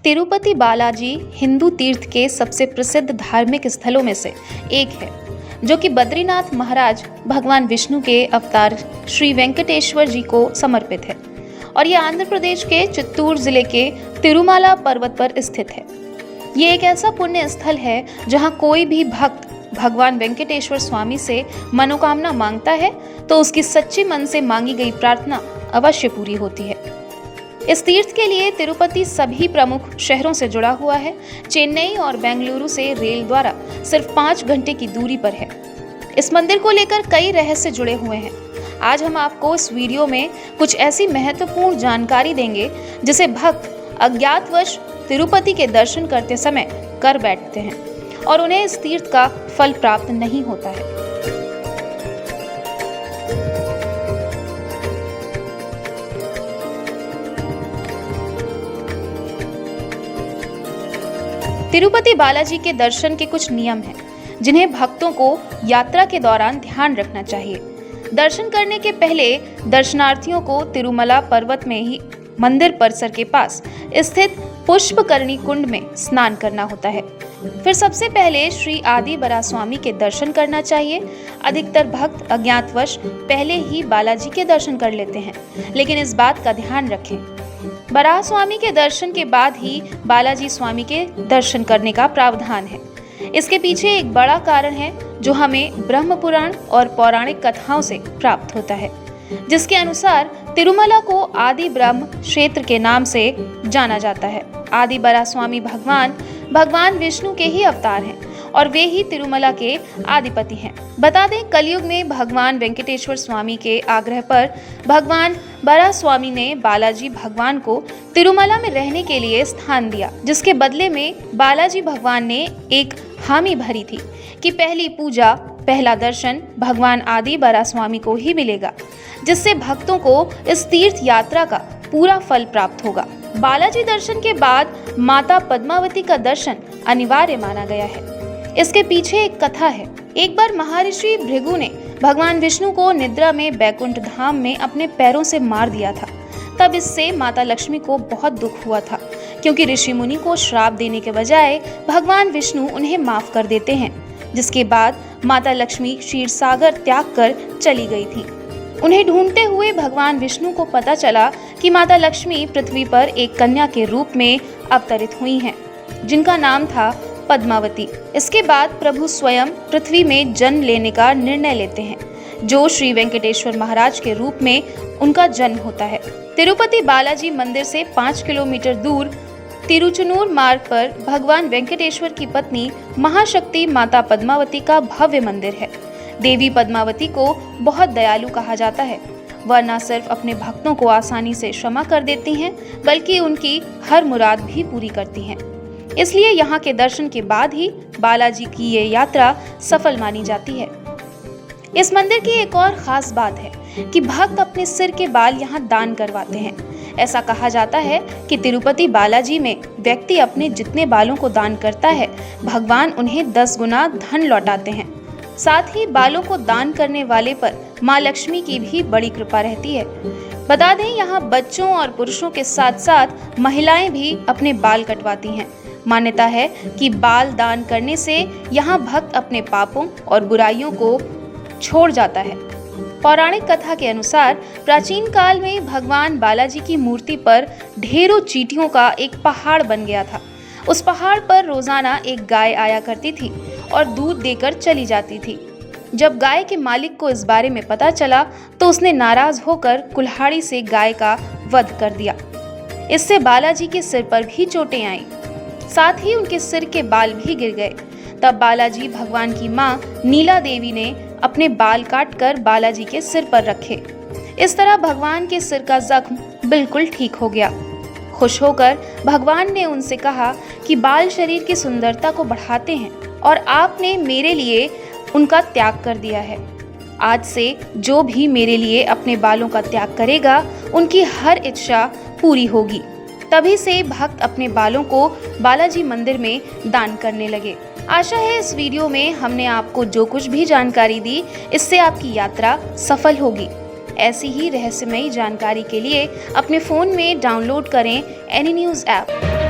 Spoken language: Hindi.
तिरुपति बालाजी हिंदू तीर्थ के सबसे प्रसिद्ध धार्मिक स्थलों में से एक है, जो कि बद्रीनाथ महाराज भगवान विष्णु के अवतार श्री वेंकटेश्वर जी को समर्पित है और यह आंध्र प्रदेश के चित्तूर जिले के तिरुमाला पर्वत पर स्थित है। ये एक ऐसा पुण्य स्थल है जहां कोई भी भक्त भगवान वेंकटेश्वर स्वामी से मनोकामना मांगता है तो उसकी सच्ची मन से मांगी गई प्रार्थना अवश्य पूरी होती है। इस तीर्थ के लिए तिरुपति सभी प्रमुख शहरों से जुड़ा हुआ है। चेन्नई और बेंगलुरु से रेल द्वारा सिर्फ 5 घंटे की दूरी पर है। इस मंदिर को लेकर कई रहस्य जुड़े हुए हैं। आज हम आपको इस वीडियो में कुछ ऐसी महत्वपूर्ण जानकारी देंगे जिसे भक्त अज्ञातवश तिरुपति के दर्शन करते समय कर बैठते हैं और उन्हें इस तीर्थ का फल प्राप्त नहीं होता है। तिरुपति बालाजी के दर्शन के कुछ नियम हैं जिन्हें भक्तों को यात्रा के दौरान ध्यान रखना चाहिए। दर्शन करने के पहले दर्शनार्थियों को तिरुमला पर्वत में ही मंदिर परिसर के पास स्थित पुष्पकरणी कुंड में स्नान करना होता है। फिर सबसे पहले श्री आदि बरास्वामी के दर्शन करना चाहिए। अधिकतर भक्त अज्ञातवश पहले ही बालाजी के दर्शन कर लेते हैं, लेकिन इस बात का ध्यान रखें, बराह स्वामी के दर्शन के बाद ही बालाजी स्वामी के दर्शन करने का प्रावधान है। इसके पीछे एक बड़ा कारण है जो हमें ब्रह्म पुराण और पौराणिक कथाओं से प्राप्त होता है, जिसके अनुसार तिरुमला को आदि ब्रह्म क्षेत्र के नाम से जाना जाता है। आदि बराह स्वामी भगवान विष्णु के ही अवतार हैं और वे ही तिरुमला के आदिपति हैं। बता दें, कलयुग में भगवान वेंकटेश्वर स्वामी के आग्रह पर भगवान बराह स्वामी ने बालाजी भगवान को तिरुमला में रहने के लिए स्थान दिया, जिसके बदले में बालाजी भगवान ने एक हामी भरी थी कि पहली पूजा पहला दर्शन भगवान आदि बराह स्वामी को ही मिलेगा, जिससे भक्तों को इस तीर्थ यात्रा का पूरा फल प्राप्त होगा। बालाजी दर्शन के बाद माता पद्मावती का दर्शन अनिवार्य माना गया है। इसके पीछे एक कथा है। एक बार महर्षि भृगु ने भगवान विष्णु को निद्रा में बैकुंठ धाम में अपने पैरों से मार दिया था। तब इससे माता लक्ष्मी को बहुत दुख हुआ था, क्योंकि ऋषि मुनि को श्राप देने के बजाय भगवान विष्णु उन्हें माफ कर देते हैं। जिसके बाद माता लक्ष्मी क्षीर सागर त्याग कर चली गई थी। उन्हें ढूंढते हुए भगवान विष्णु को पता चला कि माता लक्ष्मी पृथ्वी पर एक कन्या के रूप में अवतरित हुई हैं, जिनका नाम था पद्मावती। इसके बाद प्रभु स्वयं पृथ्वी में जन्म लेने का निर्णय लेते हैं, जो श्री वेंकटेश्वर महाराज के रूप में उनका जन्म होता है। तिरुपति बालाजी मंदिर से 5 किलोमीटर दूर तिरुचुनूर मार्ग पर भगवान वेंकटेश्वर की पत्नी महाशक्ति माता पद्मावती का भव्य मंदिर है। देवी पद्मावती को बहुत दयालु कहा जाता है। वह न सिर्फ अपने भक्तों को आसानी से क्षमा कर देती हैं, बल्कि उनकी हर मुराद भी पूरी करती हैं। इसलिए यहाँ के दर्शन के बाद ही बालाजी की ये यात्रा सफल मानी जाती है। इस मंदिर की एक और खास बात है कि भक्त अपने सिर के बाल यहाँ दान करवाते हैं। ऐसा कहा जाता है कि तिरुपति बालाजी में व्यक्ति अपने जितने बालों को दान करता है, भगवान उन्हें 10 गुना धन लौटाते हैं। साथ ही बालों को दान करने वाले पर माँ लक्ष्मी की भी बड़ी कृपा रहती है। बता दें, यहाँ बच्चों और पुरुषों के साथ साथ महिलाएं भी अपने बाल कटवाती हैं। मान्यता है कि बाल दान करने से यहाँ भक्त अपने पापों और बुराइयों को छोड़ जाता है। पौराणिक कथा के अनुसार प्राचीन काल में भगवान बालाजी की मूर्ति पर ढेरों चींटियों का एक पहाड़ बन गया था। उस पहाड़ पर रोजाना एक गाय आया करती थी और दूध देकर चली जाती थी। जब गाय के मालिक को इस बारे में पता चला तो उसने नाराज होकर कुल्हाड़ी से गाय का वध कर दिया। इससे बालाजी के सिर पर भी चोटें आईं, साथ ही उनके सिर के बाल भी गिर गए। तब बालाजी भगवान की मां नीला देवी ने अपने बाल काटकर बालाजी के सिर पर रखे। इस तरह भगवान के सिर का जख्म बिल्कुल ठीक हो गया। खुश होकर भगवान ने उनसे कहा कि बाल शरीर की सुंदरता को बढ़ाते हैं और आपने मेरे लिए उनका त्याग कर दिया है। आज से जो भी मेरे लिए अपने बालों का त्याग करेगा, उनकी हर इच्छा पूरी होगी। तभी से भक्त अपने बालों को बालाजी मंदिर में दान करने लगे। आशा है इस वीडियो में हमने आपको जो कुछ भी जानकारी दी, इससे आपकी यात्रा सफल होगी। ऐसी ही रहस्यमयी जानकारी के लिए अपने फ़ोन में डाउनलोड करें एनी न्यूज़ ऐप।